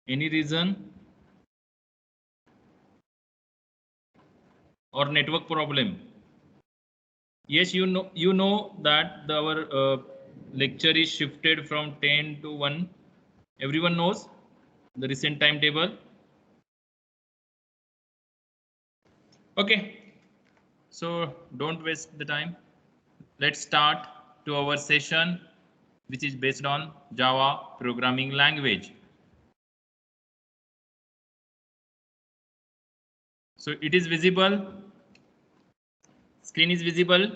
Any reason or network problem? Yes, you know that our lecture is shifted from 10 to 1. Everyone knows the recent timetable. Okay, so don't waste the time. Let's start to our session, which is based on Java programming language. So it is visible. Screen is visible.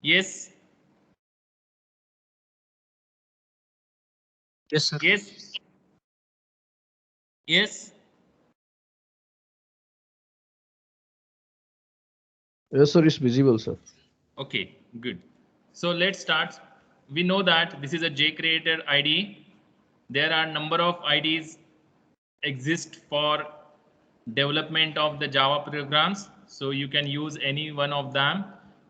Yes. Yes, sir. Yes. Yes. Yes, sir, it's visible, sir. Okay, good. So let's start. We know that this is a JCreator ID. There are number of IDs exist for development of the Java programs. So you can use any one of them.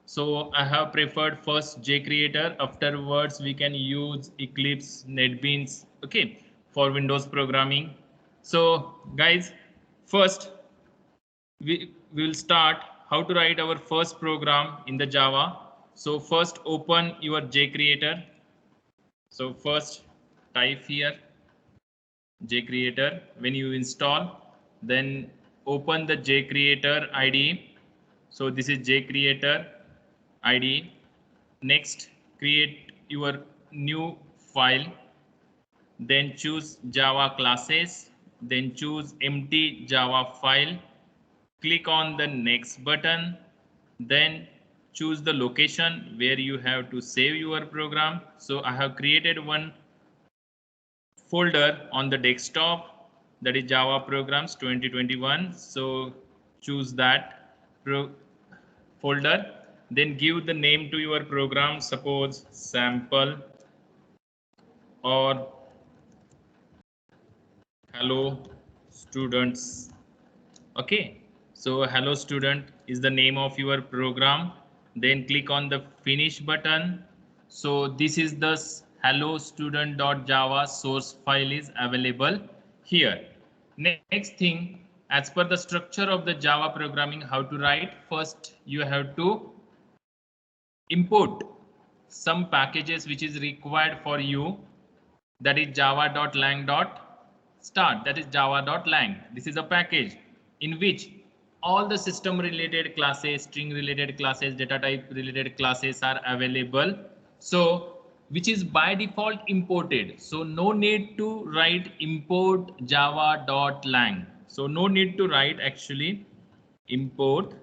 So I have preferred first JCreator. Afterwards, we can use Eclipse, NetBeans, okay, for Windows programming. So guys, first we will start how to write our first program in the Java. So first open your JCreator. So first type here JCreator. When you install, then open the JCreator IDE. So this is JCreator IDE. Next, create your new file. Then choose Java classes. Then choose empty Java file. Click on the next button. Then choose the location where you have to save your program. So I have created one folder on the desktop, that is Java Programs 2021. So choose that folder. Then give the name to your program, suppose sample or hello students. Okay, so hello student is the name of your program. Then click on the finish button. So this is the hello student.java source file is available here. Next thing, as per the structure of the Java programming, how to write, first you have to import some packages which is required for you, that is java.lang.start, that is java.lang. This is a package in which all the system related classes, string related classes, data type related classes are available. So which is by default imported. So no need to write import java.lang. So no need to write actually import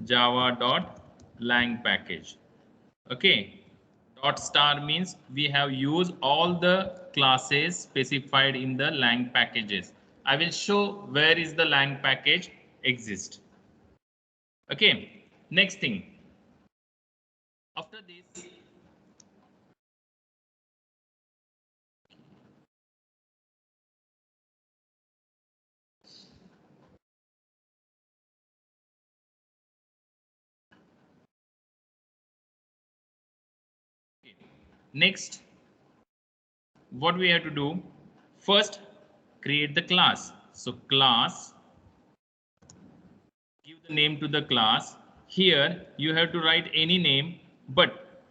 java.lang package. Okay, dot star means we have used all the classes specified in the lang packages. I will show where is the lang package exist. Okay, next thing, after this next what we have to do, first create the class. So class, give the name to the class. Here you have to write any name, but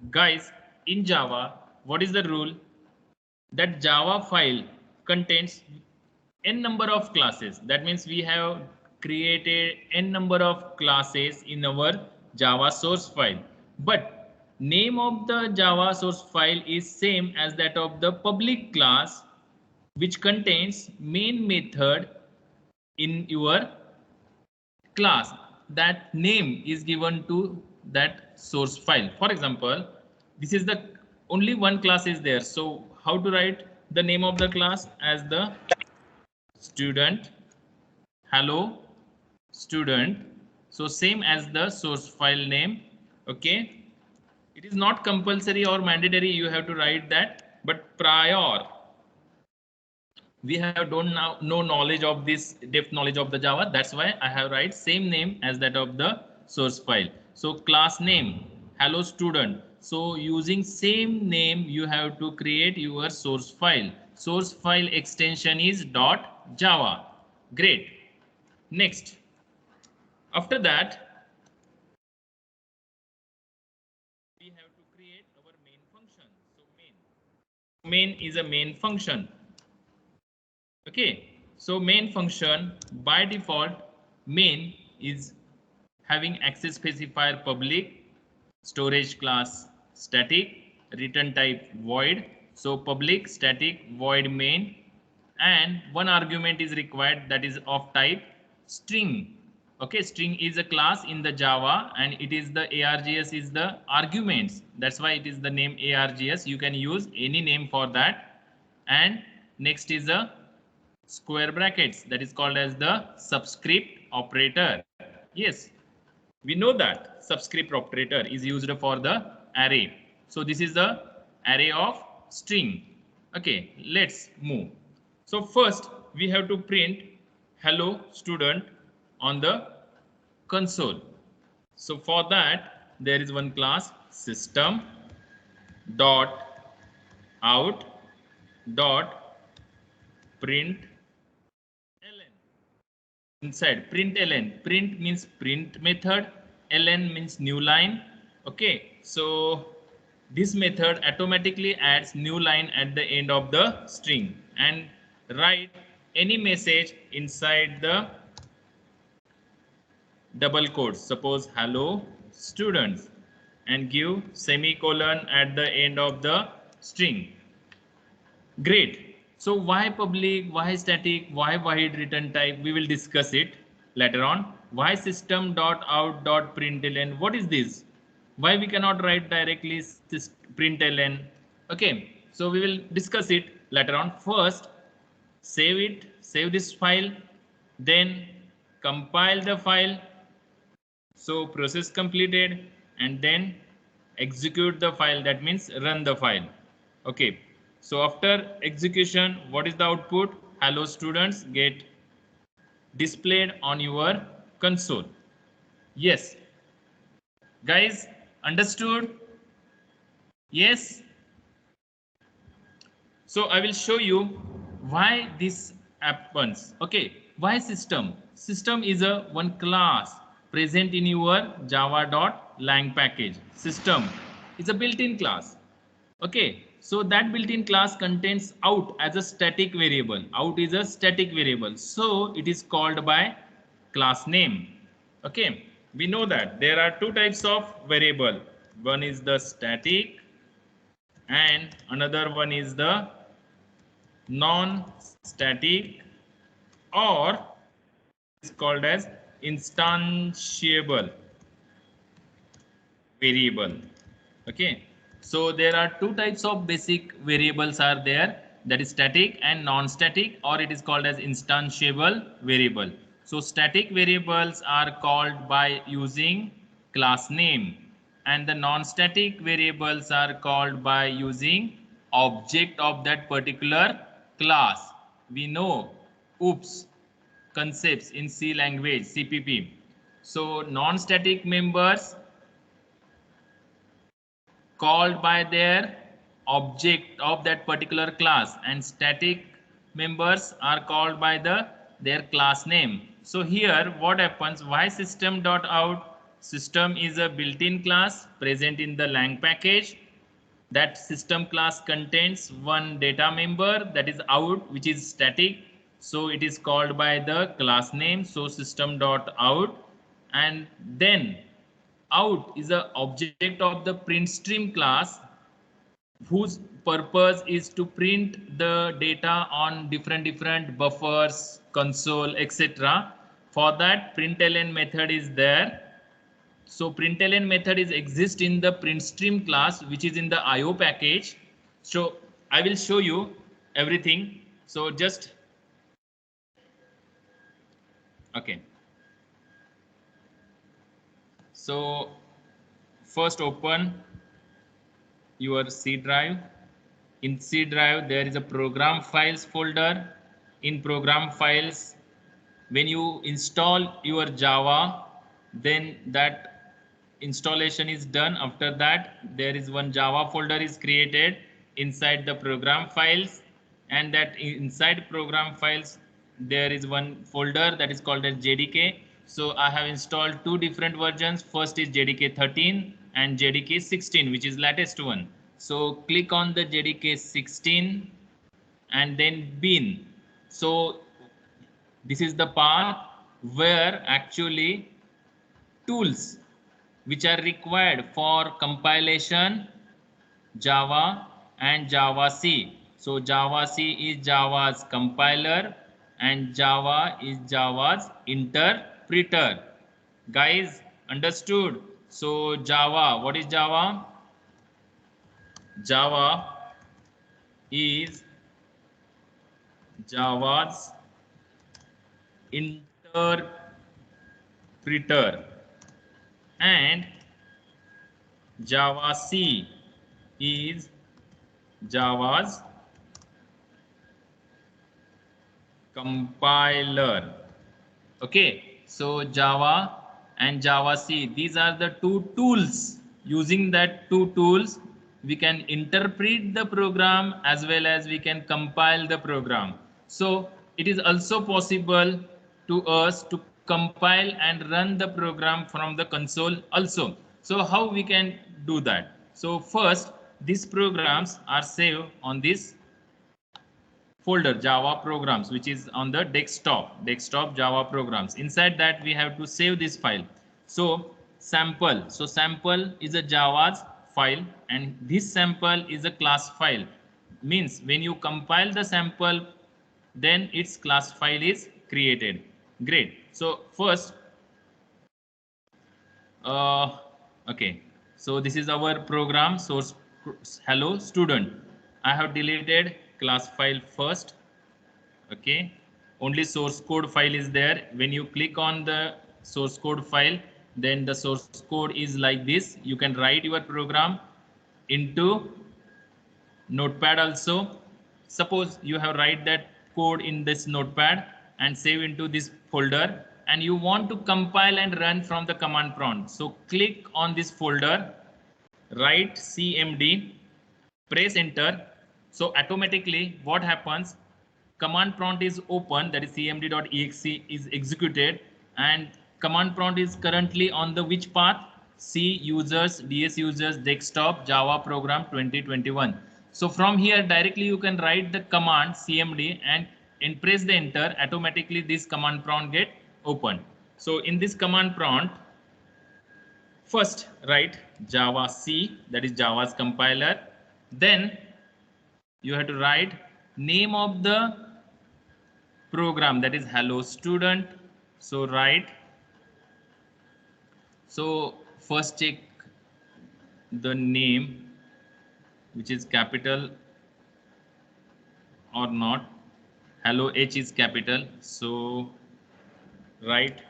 guys, in Java, what is the rule? That Java file contains n number of classes. That means we have created n number of classes in our Java source file. But name of the Java source file is same as that of the public class, which contains main method in your class. That name is given to that source file. For example, this is the only one class is there. So how to write the name of the class? As the student, hello student. So same as the source file name. Okay, it is not compulsory or mandatory you have to write that, but prior we have don't now no knowledge of this depth knowledge of the Java. That's why I have write same name as that of the source file. So class name, hello student. So using same name, you have to create your source file. Source file extension is .java. Great. Next, after that, we have to create our main function. So main is a main function. Okay. So main function by default, main is having access specifier public, storage class static, return type void. So public static void main, and one argument is required, that is of type string. Okay, string is a class in the Java, and it is the args is the arguments. That's why it is the name args. You can use any name for that. And next is a square brackets, that is called as the subscript operator. Yes, we know that subscript operator is used for the array. So this is the array of string. Okay, let's move. So first we have to print hello student on the console. So for that there is one class system dot out dot print ln. Inside print ln, print means print method, ln means new line. Okay, so this method automatically adds new line at the end of the string and write any message inside the double quotes, suppose hello students, and give semicolon at the end of the string. Great. So why public, why static, why void return type? We will discuss it later on. Why system.out.println? What is this? Why we cannot write directly println? Okay. So we will discuss it later on. First, save it, save this file, then compile the file. So process completed, and then execute the file, that means run the file. Okay, so after execution, what is the output? Hello students get displayed on your console. Yes, guys, understood? Yes. So I will show you why this happens. Okay, why system? System is a one class present in your java.lang package. System is a built-in class. Okay, so that built-in class contains out as a static variable. Out is a static variable, so it is called by class name. Okay, we know that there are two types of variable. One is the static and another one is the non-static, or is called as instantiable variable. Okay, so there are two types of basic variables are there, that is static and non-static, or it is called as instantiable variable. So static variables are called by using class name, and the non-static variables are called by using object of that particular class. We know OOPS concepts in C language, CPP. So non-static members called by their object of that particular class, and static members are called by their class name. So here what happens, why system.out? System is a built-in class present in the lang package. That system class contains one data member, that is out, which is static, so it is called by the class name, so system.out. And then out is an object of the print stream class, whose purpose is to print the data on different buffers, console, etc. For that println method is there. So println method is exist in the print stream class, which is in the IO package. So I will show you everything. So just okay. So first open your C drive. In C drive there is a program files folder. In program files, when you install your Java, then that installation is done. After that, there is one Java folder is created inside the program files, and that inside program files there is one folder that is called as JDK. So I have installed two different versions. First is JDK 13 and JDK 16, which is latest one. So click on the JDK 16 and then bin. So this is the path where actually tools which are required for compilation Java and Java C. So Java C is Java's compiler and Java is Java's interpreter. Guys, understood? So Java, what is Java? Java is Java's interpreter, and Java C is Java's compiler. Okay, so Java and Java C, these are the two tools. Using that two tools, we can interpret the program as well as we can compile the program. So it is also possible to us to compile and run the program from the console also. So how we can do that? So first, these programs are saved on this folder Java programs, which is on the desktop Java programs. Inside that we have to save this file. So sample is a Java's file, and this sample is a class file. Means when you compile the sample, then its class file is created. Great. So first, okay, so this is our program source hello student. I have deleted class file first. Okay, only source code file is there. When you click on the source code file, then the source code is like this. You can write your program into notepad also. Suppose you have write that code in this notepad and save into this folder, and you want to compile and run from the command prompt. So click on this folder, write cmd, press enter. So automatically what happens, command prompt is open, that is cmd.exe is executed, and command prompt is currently on the which path? C users ds users desktop Java program 2021. So from here directly you can write the command cmd and press the enter. Automatically this command prompt get opened. So in this command prompt, first write Java C, that is Java's compiler. Then you have to write name of the program, that is hello student. So write, so first check the name which is capital or not. Hello H is capital, so write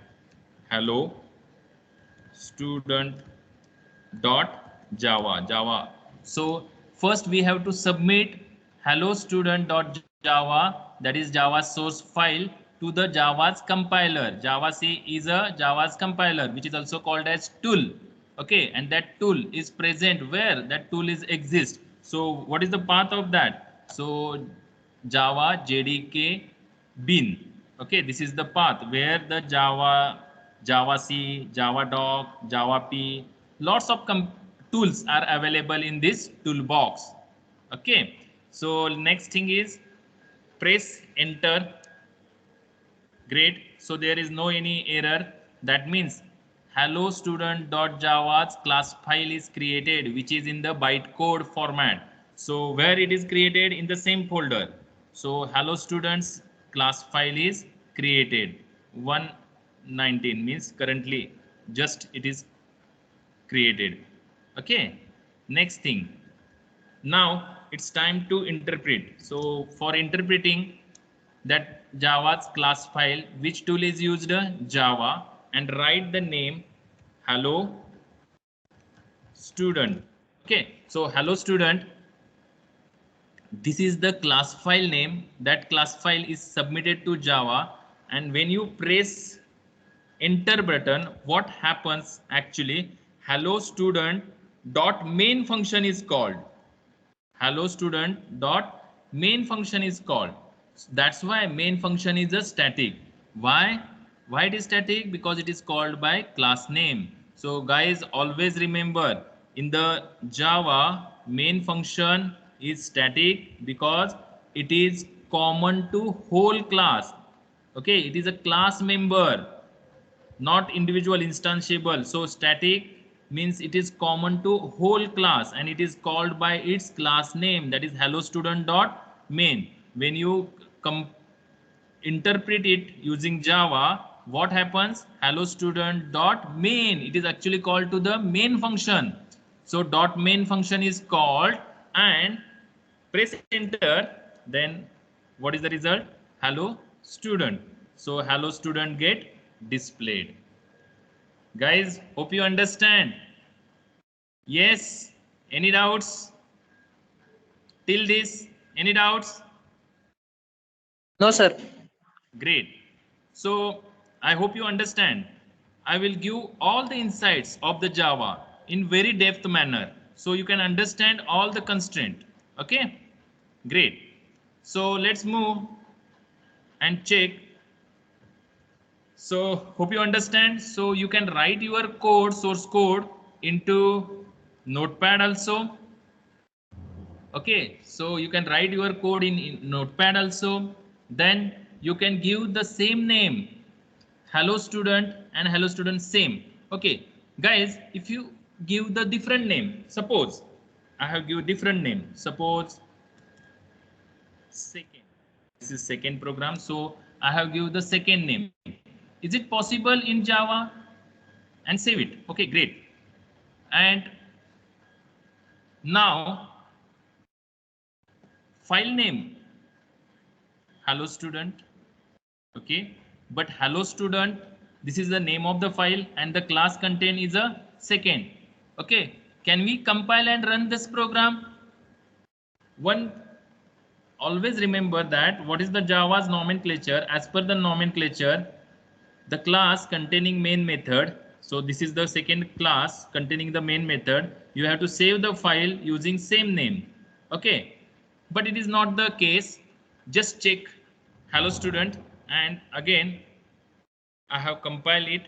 hello student dot Java. So first we have to submit hello student dot Java, that is Java source file, to the Java's compiler. Java C is a Java's compiler, which is also called as tool. Okay, and that tool is present where that tool is exist. So what is the path of that? So Java JDK bin. Okay, this is the path where the Java C, Java Doc, Java P, lots of tools are available in this toolbox. Okay, so next thing is press enter. Great. So there is no any error. That means hello student.java's class file is created, which is in the bytecode format. So where it is created? In the same folder. So hello students class file is created. 119 means currently just it is created. Okay. Next thing. Now it's time to interpret. So for interpreting that Java's class file, which tool is used? Java, and write the name hello student. Okay, so hello student, this is the class file name. That class file is submitted to Java, and when you press enter button, what happens actually? hello student dot main function is called. Hello student dot main function is called. That's why main function is a static. Why it is static? Because it is called by class name. So guys, always remember, in the Java, main function is static because it is common to whole class. Okay, it is a class member, not individual instantiable. So static means it is common to whole class and it is called by its class name, that is hello student dot main. When you interpret it using Java, what happens? Hello student dot main, it is actually called to the main function. So dot main function is called, and press enter, then what is the result? Hello student. So hello student get displayed. Guys, hope you understand. Yes, any doubts till this? Any doubts? No, sir. Great. So I hope you understand. I will give all the insights of the Java in very depth manner so you can understand all the constraint. Okay, great. So let's move and check. So hope you understand. So you can write your code, source code, into Notepad also. Okay, so you can write your code in Notepad also. Then you can give the same name, hello student and hello student same. Okay, guys, if you give the different name, suppose I have give different name, suppose second. This is second program, so I have give the second name. Is it possible in Java? And save it. Okay, great. And now file name hello student. Okay, but hello student, this is the name of the file and the class content is a second. Okay, can we compile and run this program? One, always remember that what is the Java's nomenclature. As per the nomenclature, the class containing main method, so this is the second class containing the main method, you have to save the file using same name. Okay, but it is not the case. Just check hello student, and again I have compiled it,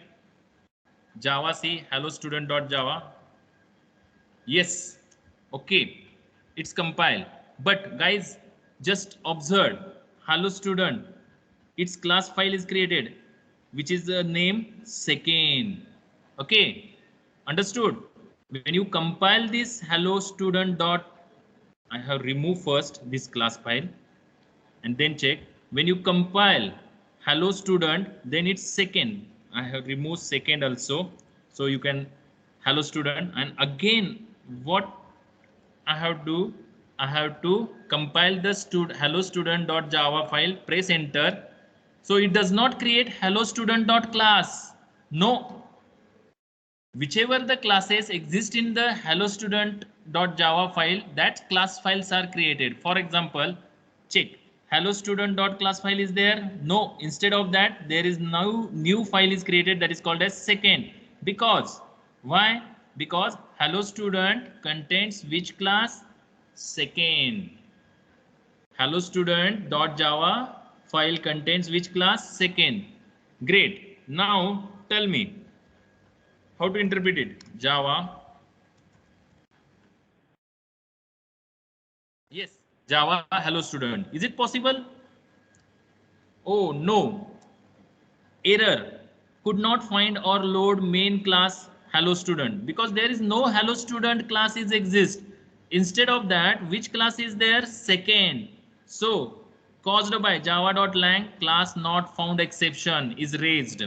Java C hello student.java. Yes, okay, it's compiled. But guys, just observe hello student, its class file is created, which is the name second. Okay, understood? When you compile this hello student dot, I have removed first this class file and then check. When you compile hello student, then it's second. I have removed second also, so you can hello student, and again what I have to do, I have to compile the hello student.java file, press enter. So it does not create hello student.class. No, whichever the classes exist in the hello student.java file, that class files are created. For example, check hello student.class file is there. No, instead of that there is now new file is created, that is called as second. Because why? Because hello student contains which class? Second. Hello student.java file contains which class? Second. Great. Now tell me how to interpret it. Java. Yes, Java hello student. Is it possible? Oh no. Error. Could not find or load main class hello student, because there is no hello student classes exist. Instead of that, which class is there? Second. So caused by java.lang class not found exception is raised,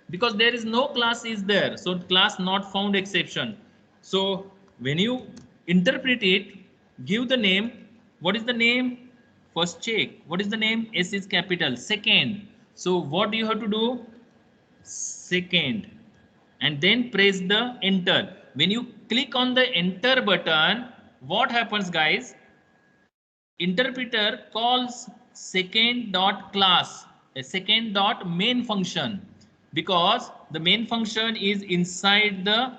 because there is no class is there, so class not found exception. So when you interpret it, give the name. What is the name? First check what is the name. S is capital, second. So what do you have to do? Second, and then press the enter. When you click on the enter button, what happens guys? Interpreter calls second dot class, a second dot main function, because the main function is inside the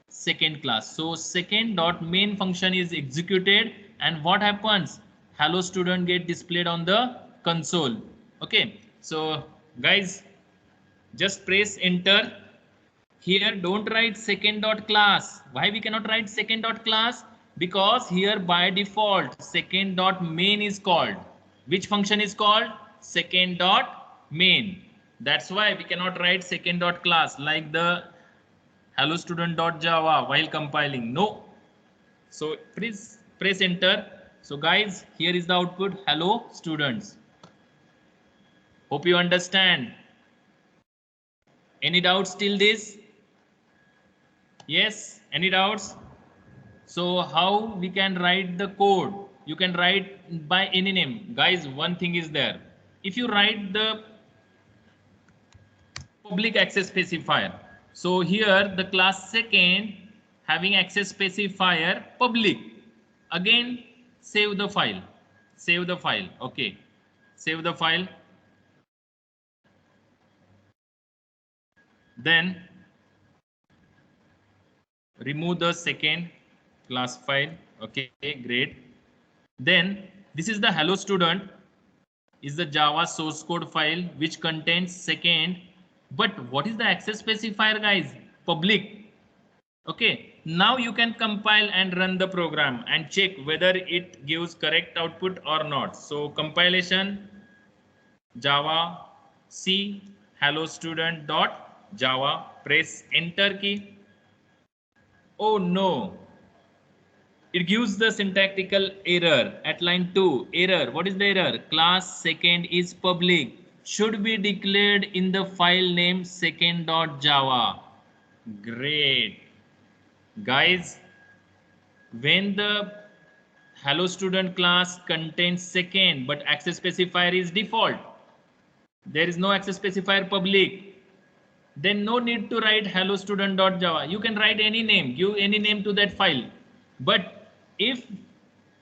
second class. So second dot main function is executed, and what happens? Hello student get displayed on the console. Okay, so guys, just press enter. Here don't write second dot class. Why we cannot write second dot class? Because here by default second dot main is called. Which function is called? Second dot main. That's why we cannot write second dot class like the hello student dot java while compiling. No. So please press enter. So guys, here is the output. Hello students. Hope you understand. Any doubts till this? Yes, any doubts? So how we can write the code? You can write by any name. Guys, one thing is there. If you write the public access specifier, so here the class second having access specifier public. Again, save the file. Save the file. Okay. Save the file. Then remove the second class file. Okay, great. Then this is the hello student is the Java source code file which contains second. But what is the access specifier, guys? Public. Okay, now you can compile and run the program and check whether it gives correct output or not. So compilation Java C hello student dot Java, press enter key. Oh no, it gives the syntactical error at line 2. Error. What is the error? Class second is public. Should be declared in the file name second.java. Great. Guys, when the hello student class contains second but access specifier is default, there is no access specifier public, then no need to write hello student.java. You can write any name, give any name to that file. But if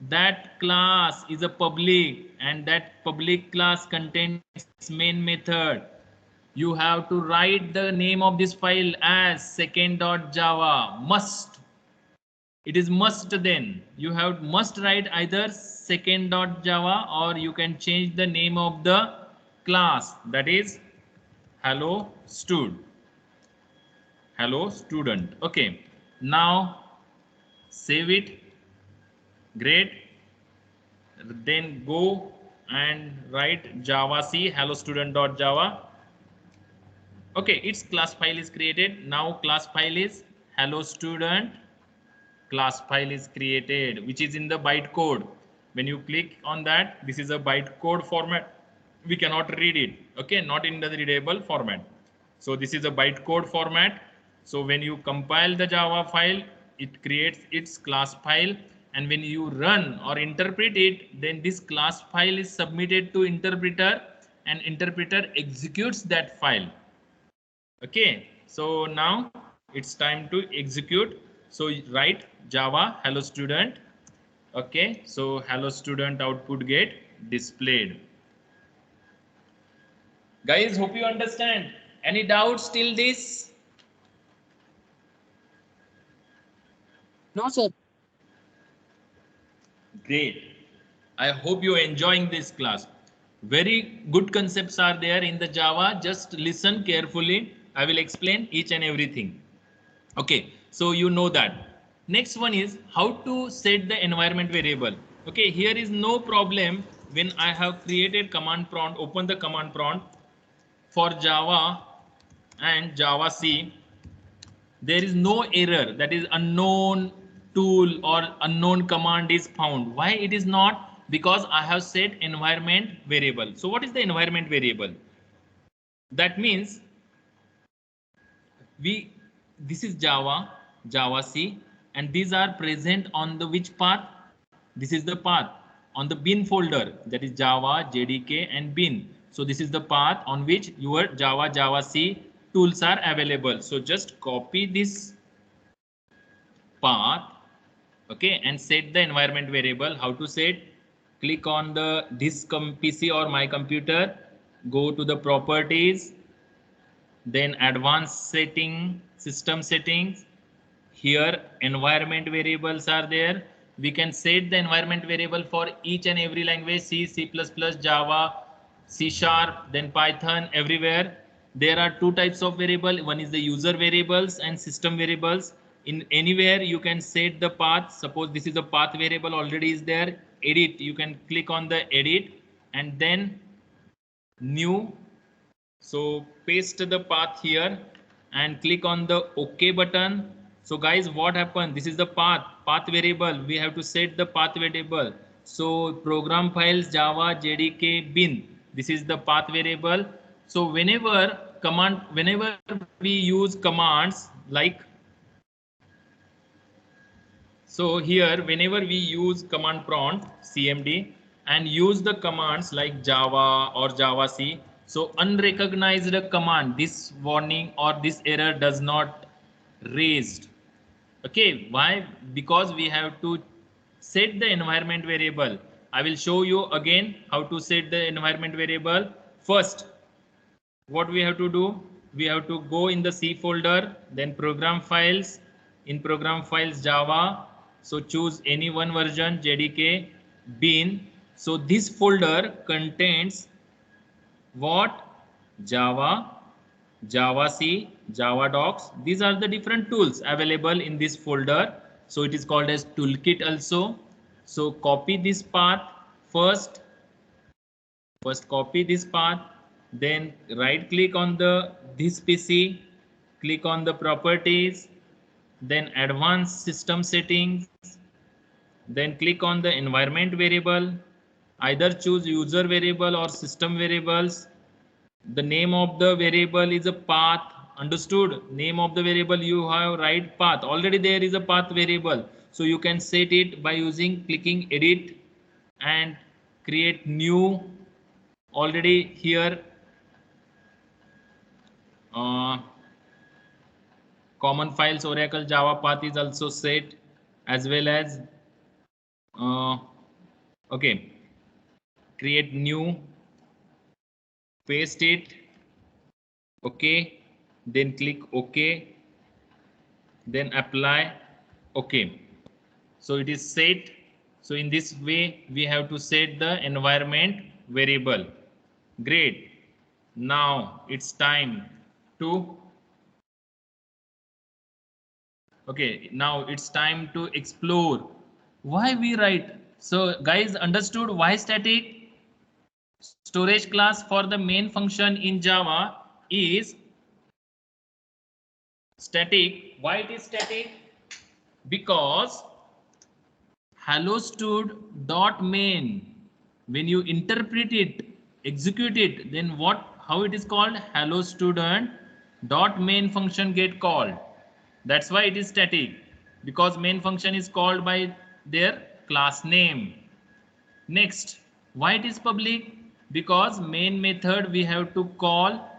that class is a public and that public class contains main method, you have to write the name of this file as second.java. Must. It is must. Then you must write either second.java or you can change the name of the class, that is hello student. Okay, now save it. Great. Then go and write java c hello student.java. Okay, its class file is created. Now class file is hello student. Class file is created, which is in the bytecode. When you click on that, this is a bytecode format. We cannot read it. Okay, not in the readable format. So this is a bytecode format. So when you compile the Java file, it creates its class file. And when you run or interpret it, then this class file is submitted to interpreter and interpreter executes that file. Okay, so now it's time to execute. So write Java hello student. Okay, so hello student output get displayed. Guys, hope you understand. Any doubts till this? No, sir. Great. I hope you're enjoying this class. Very good concepts are there in the Java. Just listen carefully. I will explain each and everything. Okay, so you know that. Next one is how to set the environment variable. Okay, here is no problem when I have created command prompt, open the command prompt for Java and Java C. There is no error, that is unknown tool or unknown command is found. Why it is not? Because I have set environment variable. So what is the environment variable? That means this is Java, Java C, and these are present on the which path? This is the path on the bin folder, that is Java, JDK and bin. So this is the path on which your Java, Java C tools are available. So just copy this path, okay, and set the environment variable. How to set? Click on the this PC or my computer, go to the properties, then advanced setting, system settings, Here environment variables are there. We can set the environment variable for each and every language, C, C++, Java, C Sharp, then Python, everywhere. There are two types of variable. One is the user variables and system variables. In anywhere you can set the path. Suppose this is a path variable already is there. Edit, you can click on the edit and then new. So paste the path here and click on the OK button. So guys, what happened? This is the path variable. We have to set the path variable. So program files Java JDK bin. This is the path variable. So whenever we use commands like, so here whenever we use command prompt CMD and use the commands like Java or JavaC, so unrecognized command, this warning or this error does not raised. Okay, why? Because we have to set the environment variable. I will show you again how to set the environment variable. First, what we have to do? We have to go in the C folder, then program files. In program files Java, so choose any one version, JDK bin. So this folder contains what? Java, JavaC, Java docs. These are the different tools available in this folder. So it is called as toolkit also. So copy this path first. First copy this path, then right click on this PC, click on the properties, then advanced system settings, then click on the environment variable, either choose user variable or system variables. The name of the variable is a path. Understood? Name of the variable you have right path. Already there is a path variable. So you can set it by clicking edit and create new. Already here common files Oracle Java path is also set, as well as okay, create new, paste it, okay, then click OK, then apply, okay. So it is set. So in this way we have to set the environment variable. Great. Now it's time to explore why we write. So guys, understood why static? Storage class for the main function in Java is static. Why it is static? Because hello stud.main, when you interpret it, execute it, then how it is called? Hello student dot main function get called. That's why it is static, because main function is called by their class name. Next, why it is public? Because main method we have to call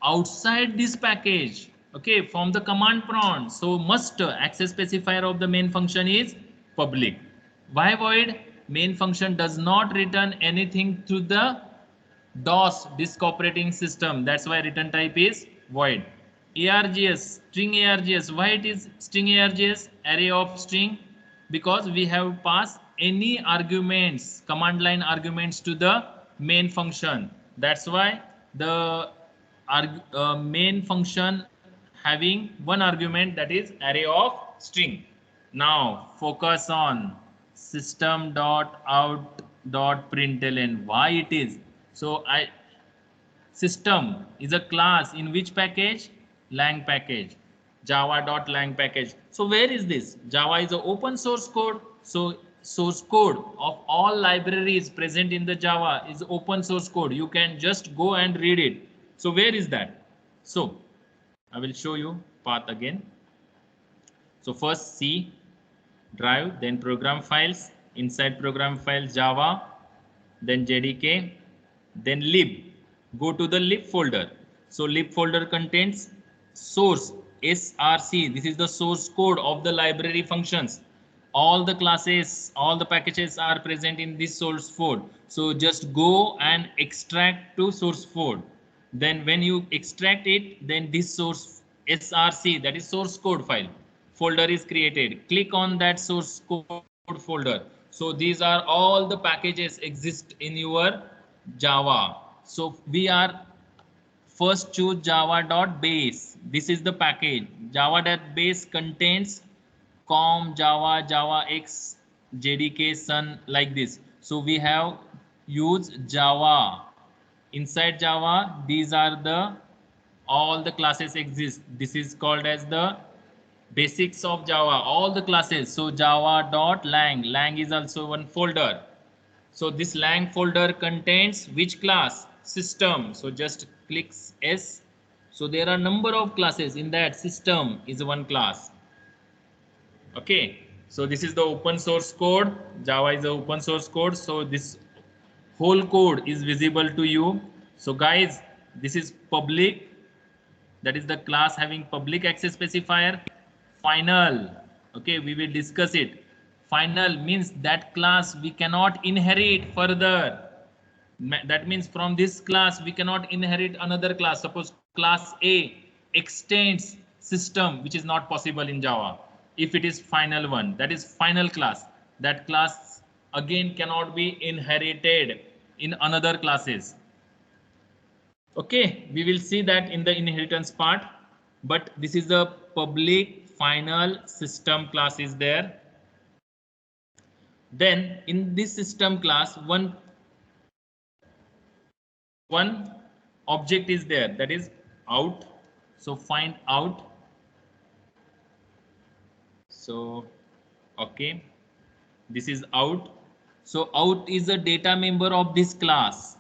outside this package, okay, from the command prompt. So must access specifier of the main function is public. Why void? Main function does not return anything to the DOS, disk operating system. That's why return type is void. ARGS, string ARGS. Why it is string ARGS? Array of string. Because we have passed any arguments, command line arguments to the main function. That's why the main function having one argument, that is array of string. Now focus on system.out.println. Why it is? So system is a class in which package? Lang package, java.lang package. So where is this? Java is an open source code. So source code of all libraries present in the Java is open source code. You can just go and read it. So where is that? So I will show you path again. So first C drive, then program files, inside program files Java, then JDK, then lib. Go to the lib folder. So lib folder contains source src. This is the source code of the library functions. All the classes, all the packages are present in this source code. So just go and extract to source code. Then when you extract it, then this source src, that is source code file, folder is created. Click on that source code folder. So these are all the packages exist in your Java. So we are first choose java.base. This is the package. Java.base contains com, Java, JavaX, JDK, Sun, like this. So we have used Java. Inside Java, these are the all the classes exist. This is called as the basics of Java, all the classes. So java.lang, lang is also one folder. So this lang folder contains which class? System. So just click S. So there are number of classes in that. System is one class. Okay. So this is the open source code. Java is the open source code. So this whole code is visible to you. So guys, this is public. That is the class having public access specifier. Final. Okay, we will discuss it. Final means that class we cannot inherit further. That means from this class we cannot inherit another class. Suppose class A extends system, which is not possible in Java. If it is final one, that is final class. That class again cannot be inherited in another classes. Okay, we will see that in the inheritance part, but this is the public final system class is there. Then in this system class, one object is there, that is out. So find out. So okay, this is out. So out is a data member of this class.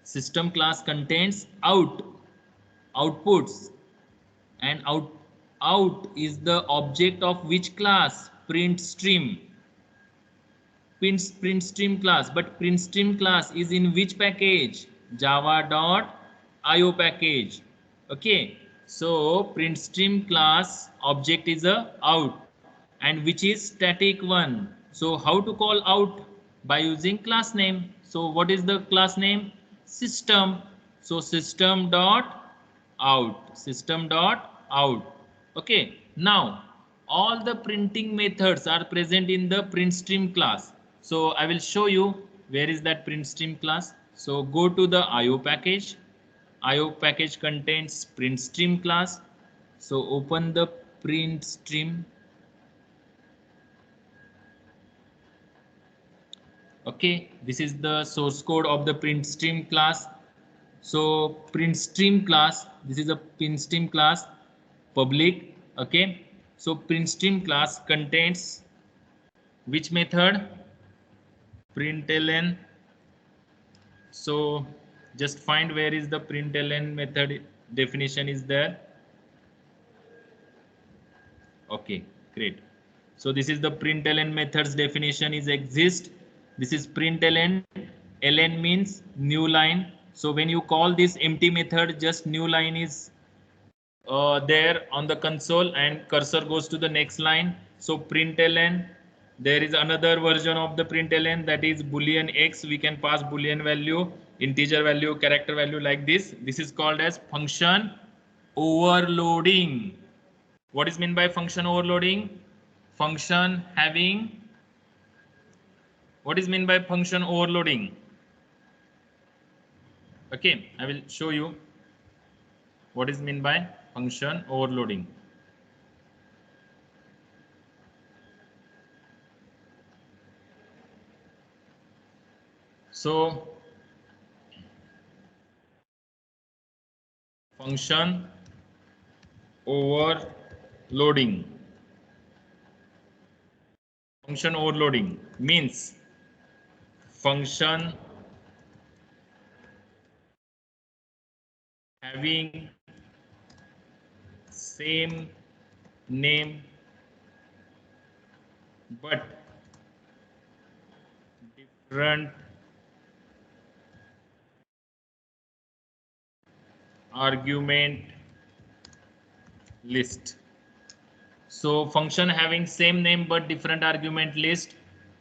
System class contains outputs, and out is the object of which class? Print stream. Print stream class, but print stream class is in which package? Java.io package. Okay, so print stream class object is a out, and which is static one. So how to call out? By using class name. So what is the class name? System. So system.out. Okay, now all the printing methods are present in the print stream class. So I will show you where is that print stream class. So go to the IO package. IO package contains print stream class. So open the print stream. Okay, this is the source code of the print stream class. So print stream class, this is a print stream class public. Okay, so print stream class contains which method? Println. So just find where is the println method definition is there. Okay, great. So this is the println methods definition is exist. This is println. Ln means new line. So when you call this empty method, just new line is there on the console and cursor goes to the next line. So println, there is another version of the println, that is boolean x. We can pass boolean value, integer value, character value, like this. This is called as function overloading. What is meant by function overloading? Function having, what is meant by function overloading? Okay, I will show you what is meant by function overloading. So function overloading. Function overloading means function having same name but different argument list. So function having same name but different argument list,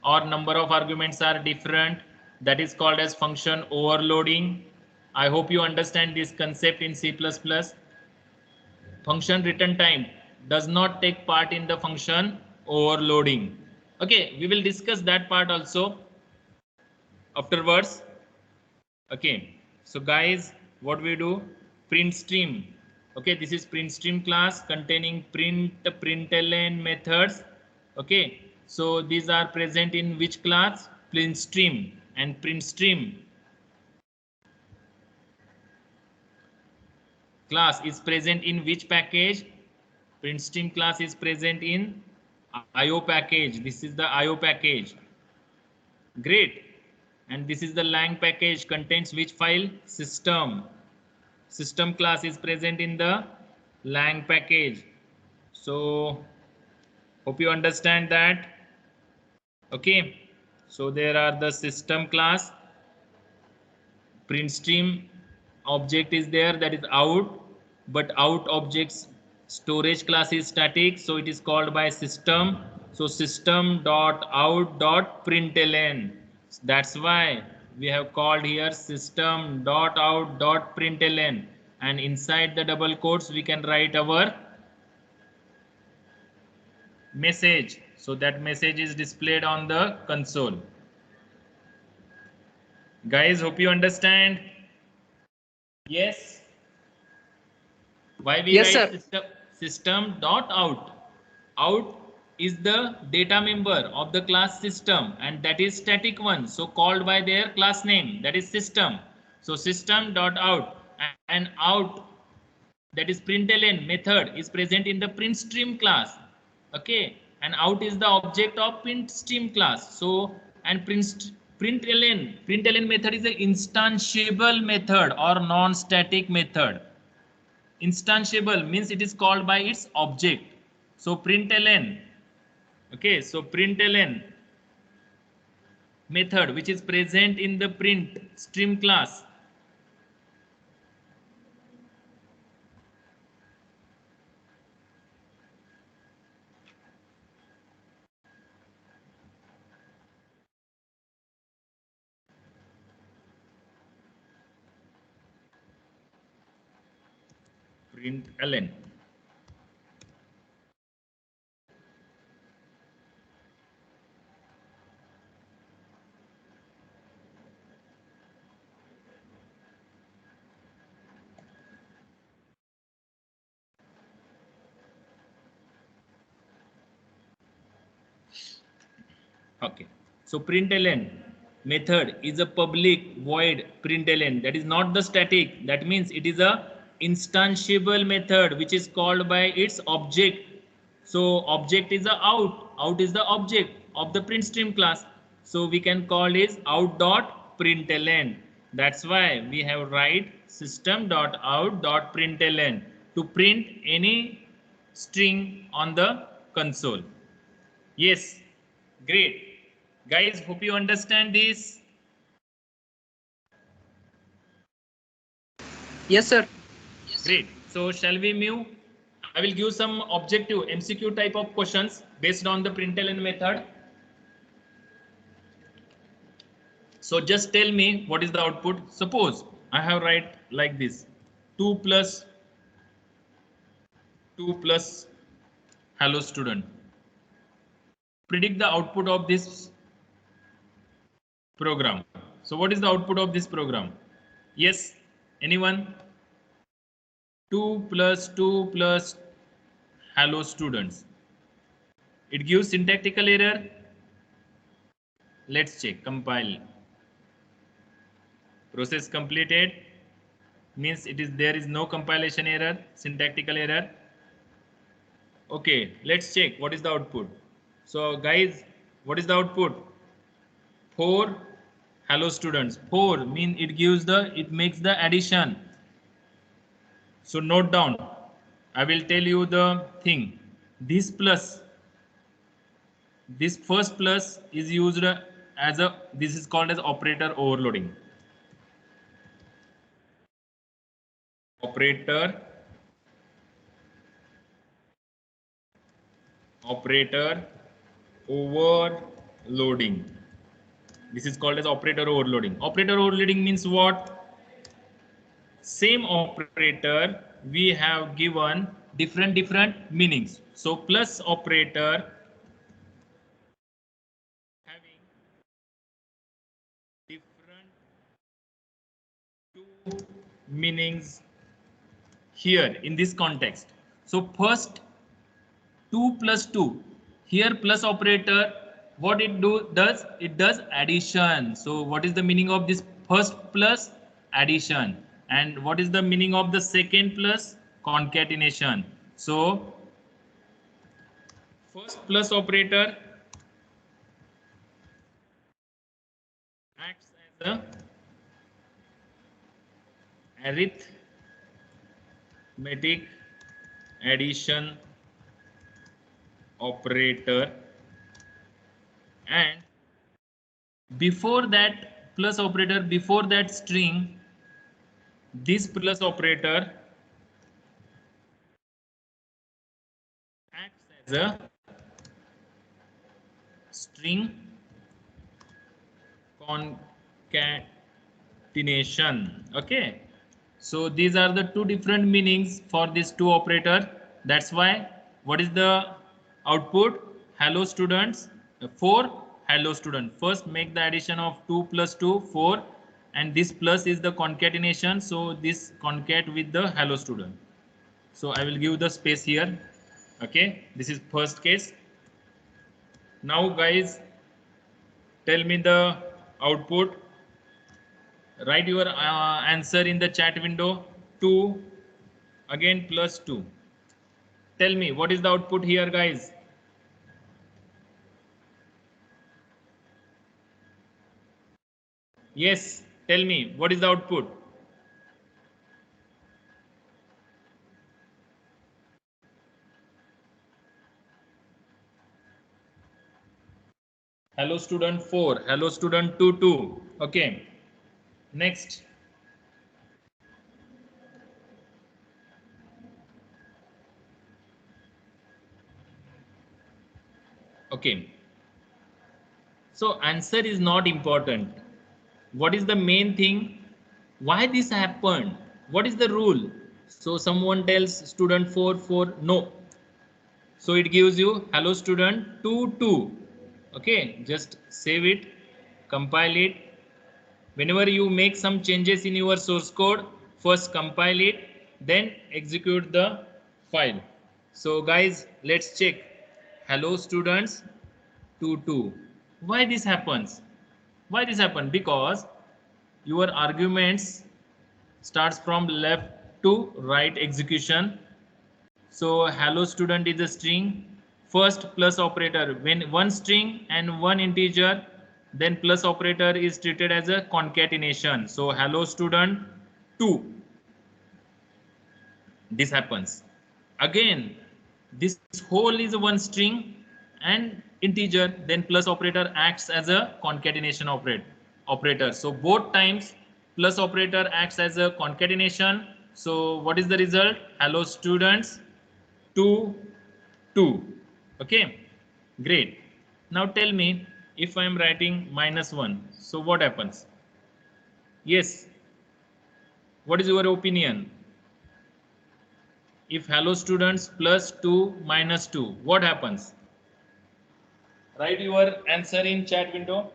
or number of arguments are different, that is called as function overloading. I hope you understand this concept in C++. Function return time. does not take part in the function overloading. Okay, we will discuss that part also afterwards. Okay, so guys, what we do? Print stream. Okay, this is print stream class containing println methods. Okay, so these are present in which class? Print stream. And print stream class is present in which package? Print stream class is present in IO package. This is the IO package. Great. And this is the lang package, contains which file? System. System class is present in the lang package. So hope you understand that. Okay, so there are the system class, print stream object is there, that is out, but out objects storage class is static, so it is called by system. So system dot out dot println, that's why we have called here system dot out dot println, and inside the double quotes we can write our message. So that message is displayed on the console. Guys, hope you understand. Yes. Why we Yes, write sir. system dot out? Out is the data member of the class system, and that is static one, so called by their class name, that is system. So system dot out, and out, that is println method, is present in the print stream class. Okay, and out is the object of print stream class. So, and println method is an instantiable method or non-static method. Instantiable means it is called by its object. So println, okay, so println method which is present in the print stream class println. Okay, so println method is a public void println, that is not the static, that means it is a instantiable method which is called by its object. So object is a out is the object of the print stream class, so we can call is out dot println. That's why we have write system dot out dot println to print any string on the console. Yes, great. Guys, hope you understand this. Yes, sir. Great. So shall we move? I will give some objective MCQ type of questions based on the println method. So just tell me what is the output. Suppose I have write like this: 2 plus hello student. Predict the output of this program. So what is the output of this program? Yes, anyone? 2 plus hello students. It gives syntactical error. Let's check. Compile. Process completed means it is there is no compilation error, syntactical error. Okay, let's check what is the output. So guys, what is the output? 4 hello students. 4 mean it makes the addition. So note down. I will tell you the thing. This first plus is used as this is called as operator overloading. Operator overloading. This is called as operator overloading. Operator overloading means what? Same operator we have given different meanings. So plus operator having different two meanings here in this context. So first 2 plus 2. Here plus operator, what it does? It does addition. So what is the meaning of this first plus? Addition. And what is the meaning of the second plus? Concatenation. So first plus operator acts as a arithmetic addition operator, and before that plus operator, before that string, this plus operator acts as a string concatenation. Okay, so these are the two different meanings for these two operator. That's why what is the output? Hello students, 4. Hello student. First make the addition of 2 plus 2, 4, and this plus is the concatenation, so this concat with the hello student. So I will give the space here. Okay, this is first case. Now guys, tell me the output. Write your answer in the chat window. 2 again plus 2. Tell me what is the output here, guys. Yes, tell me what is the output. Hello student 4, hello student 2, 2. Okay, next. Okay, so answer is not important. What is the main thing? Why this happened? What is the rule? So someone tells student 4, 4, no. So it gives you hello student 2, 2. Okay, just save it, compile it. Whenever you make some changes in your source code, first compile it, then execute the file. So guys, let's check. Hello students 2, 2. Why this happens? Why this happen? Because your arguments starts from left to right execution. So hello student is a string. First plus operator, when one string and one integer, then plus operator is treated as a concatenation. So hello student 2. This happens. Again, this whole is one string and integer, then plus operator acts as a concatenation operator. So both times plus operator acts as a concatenation. So what is the result? Hello students 2, 2. Okay, great. Now tell me, if I am writing -1, so what happens? Yes, what is your opinion? If hello students plus 2 minus 2, what happens? Write your answer in chat window.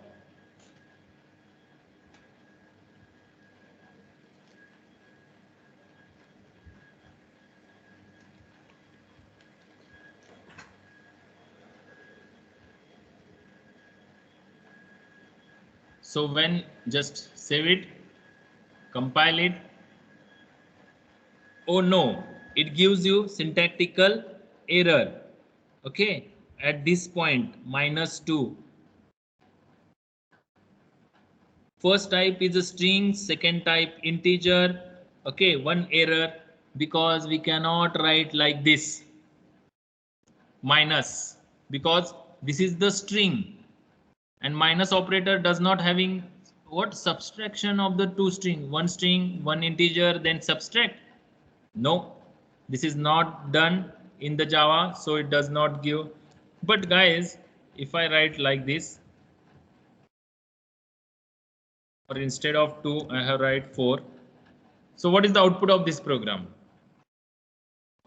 So when just save it, compile it. Oh no, it gives you syntactical error. Okay, at this point -2. First type is a string, second type integer. Okay, one error because we cannot write like this minus, because this is the string and minus operator does not having what subtraction of the two string, one integer, then subtract. No, this is not done in the Java, so it does not give. But guys, if I write like this, or instead of 2 I have write 4. So what is the output of this program?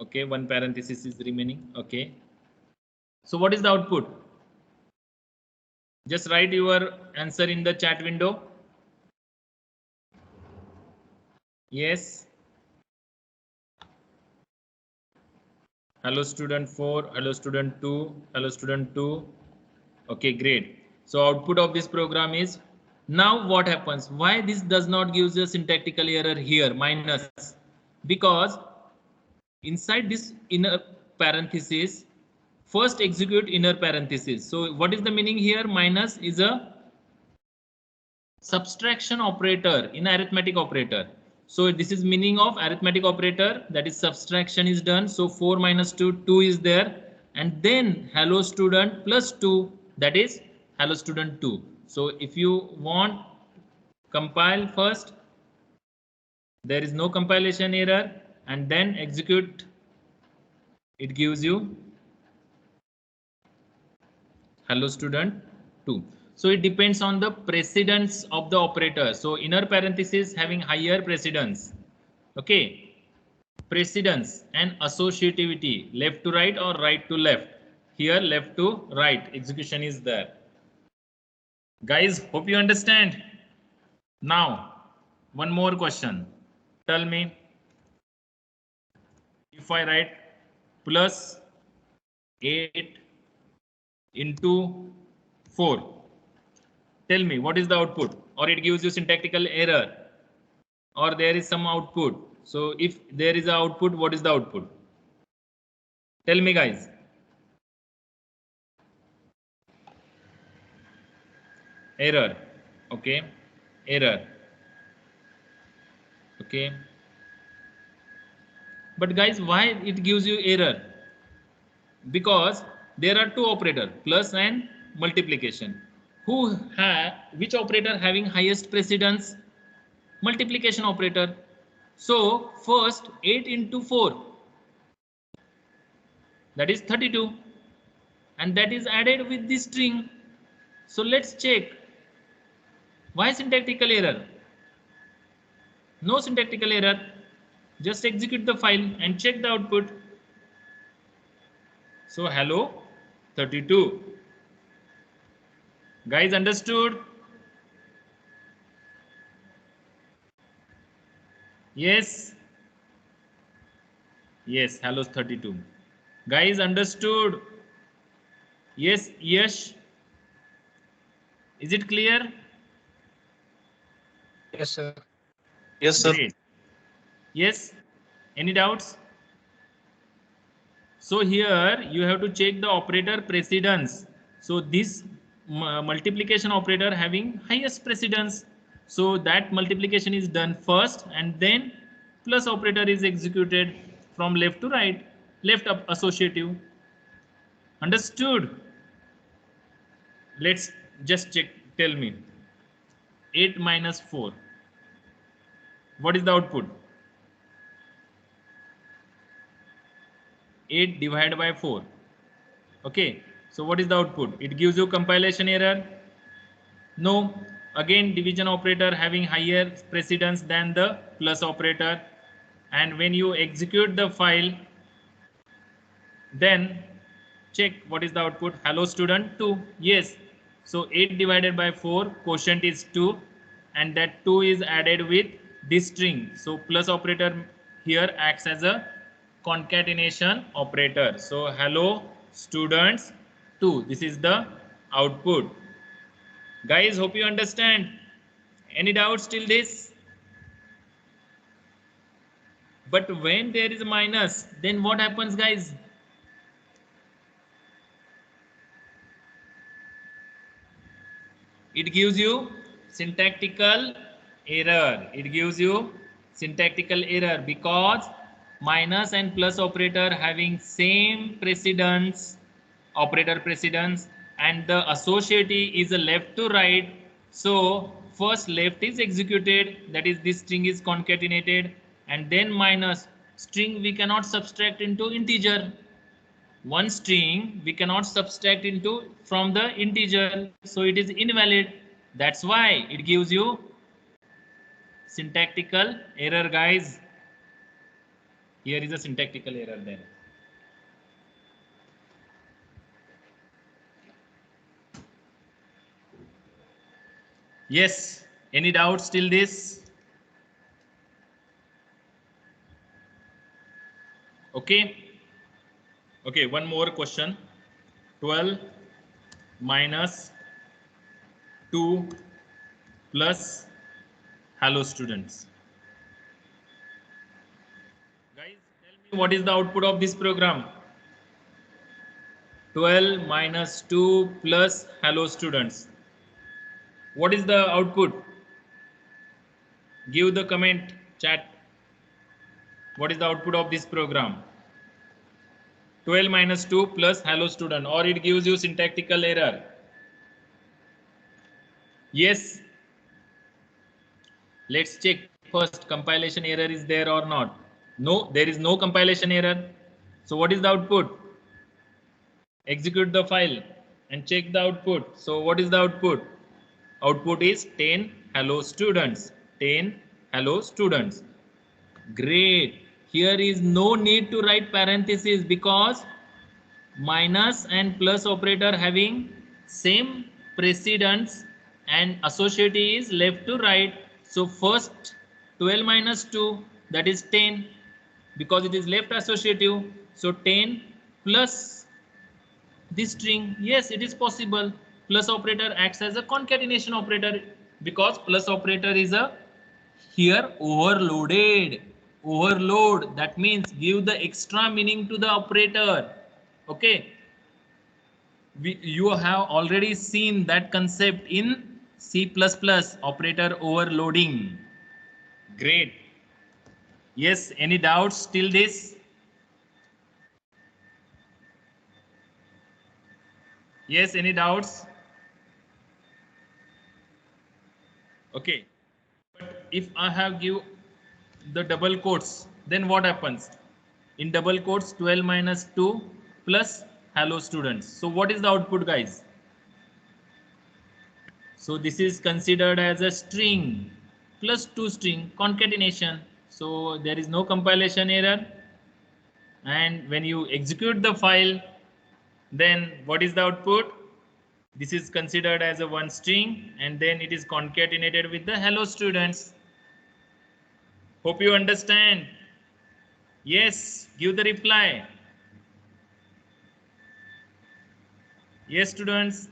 Okay, one parenthesis is remaining. Okay. So what is the output? Just write your answer in the chat window. Yes. Hello student 4, hello student 2, hello student 2. Okay, great. So output of this program is, now what happens? Why this does not give a syntactical error here, minus? Because inside this inner parenthesis, first execute inner parenthesis. So what is the meaning here? Minus is a subtraction operator in arithmetic operator. So this is meaning of arithmetic operator, that is subtraction is done. So 4 minus 2, 2 is there, and then hello student plus 2, that is hello student 2. So if you want compile first, there is no compilation error, and then execute, it gives you hello student 2. So it depends on the precedence of the operator. So inner parenthesis having higher precedence. Okay, precedence and associativity, left to right or right to left. Here left to right execution is there. Guys, hope you understand. Now one more question. Tell me, if I write plus 8 into 4, tell me what is the output, or it gives you syntactical error, or there is some output. So if there is an output, what is the output? Tell me guys. Error. Okay, error. Okay, but guys, why it gives you error? Because there are two operators, plus and multiplication. Which operator having highest precedence? Multiplication operator. So first 8 into 4, that is 32, and that is added with this string. So let's check. Why syntactical error? No syntactical error. Just execute the file and check the output. So hello 32. Guys, understood? Yes. Yes, hello 32. Guys, understood? Yes, yes. Is it clear? Yes, sir. Yes, sir. Great. Yes. Any doubts? So here you have to check the operator precedence. So this multiplication operator having highest precedence. So that multiplication is done first, and then plus operator is executed from left to right, left up associative. Understood? Let's just check. Tell me. 8 minus 4. What is the output? 8 divided by 4. Okay, so what is the output? It gives you compilation error. No, again division operator having higher precedence than the plus operator, and when you execute the file, then check what is the output. Hello student 2. Yes, so 8 divided by 4, quotient is 2, and that 2 is added with this string. So plus operator here acts as a concatenation operator. So hello students 2, this is the output. Guys, hope you understand. Any doubts till this? But when there is a minus, then what happens, guys? It gives you syntactical error. It gives you syntactical error because minus and plus operator having same precedence, operator precedence, and the associative is a left to right. So first left is executed, that is this string is concatenated, and then minus string we cannot subtract into integer. One string we cannot subtract into from the integer, so it is invalid. That's why it gives you syntactical error, guys. Here is a syntactical error then. Yes, any doubts till this? Okay. Okay, one more question. 12 minus 2 plus hello students. Guys, tell me what is the output of this program? 12 minus 2 plus hello students. What is the output? Give the comment chat. What is the output of this program? 12 minus 2 plus hello student, or it gives you syntactical error. Yes. Let's check first compilation error is there or not. No, there is no compilation error. So what is the output? Execute the file and check the output. So what is the output? Output is 10 hello students. 10 hello students. Great. Here is no need to write parentheses because minus and plus operator having same precedence and associate is left to right. So first 12 minus 2, that is 10, because it is left associative. So 10 plus this string, yes, it is possible. Plus operator acts as a concatenation operator because plus operator is a here overloaded. Overload, that means give the extra meaning to the operator. Okay, you have already seen that concept in C++ operator overloading. Great. Yes, any doubts till this? Yes, any doubts? Okay, but if I have give the double quotes, then what happens? In double quotes 12 minus 2 plus hello students. So what is the output, guys? So this is considered as a string plus 2 string concatenation. So there is no compilation error. And when you execute the file, then what is the output? This is considered as a one string and then it is concatenated with the hello students. Hope you understand. Yes, give the reply. Yes, students.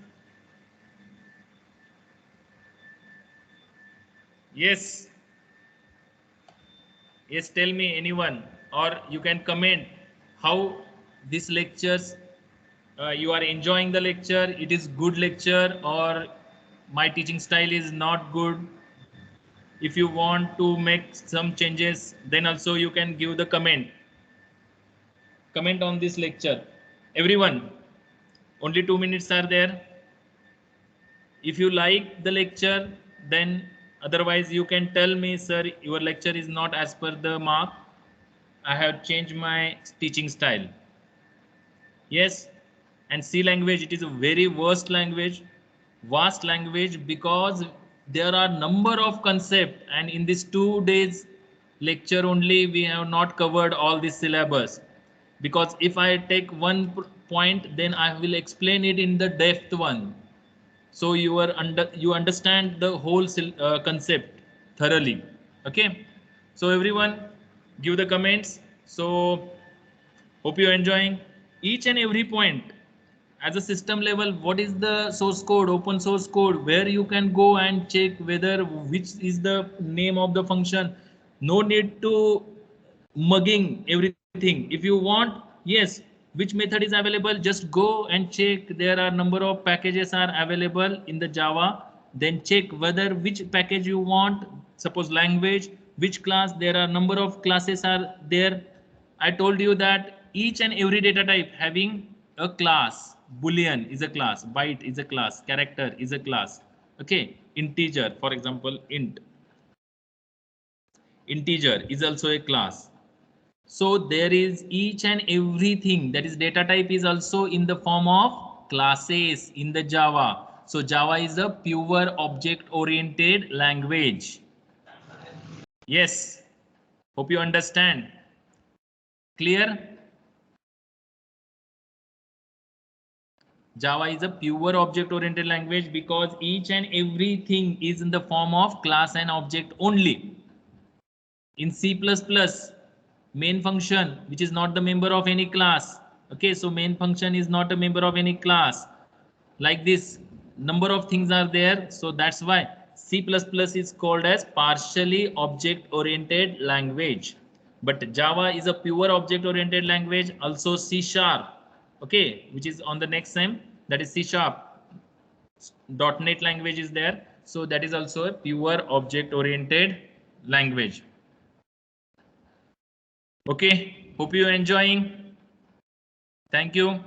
Yes. Yes, tell me anyone, or you can comment how this lectures you are enjoying the lecture. It is good lecture or my teaching style is not good. If you want to make some changes, then also you can give the comment on this lecture. Everyone, only 2 minutes are there. If you like the lecture, then otherwise you can tell me, sir, your lecture is not as per the mark. I have changed my teaching style. Yes, and C language, it is a very vast language because there are number of concepts, and in this 2 days lecture only we have not covered all this syllabus, because if I take one point, then I will explain it in the depth one, so you understand the whole concept thoroughly. Okay, so everyone give the comments. So hope you're enjoying each and every point. As a system level, what is the source code, open source code, where you can go and check whether which is the name of the function. No need to mugging everything. If you want, yes, which method is available, just go and check. There are number of packages are available in the Java. Then check whether which package you want, suppose language, which class. There are number of classes are there. I told you that each and every data type having a class. Boolean is a class, byte is a class, character is a class. Okay, integer, for example, integer is also a class. So there is each and everything, that is data type is also in the form of classes in the Java. So Java is a pure object oriented language. Yes, hope you understand. Clear? Java is a pure object-oriented language because each and everything is in the form of class and object only. In C++, main function, which is not the member of any class. Okay, so main function is not a member of any class. Like this, number of things are there. So that's why C++ is called as partially object-oriented language. But Java is a pure object-oriented language. Also C#, okay, which is on the next sem, that is C#. .NET language is there. So that is also a pure object-oriented language. Okay, hope you are enjoying. Thank you.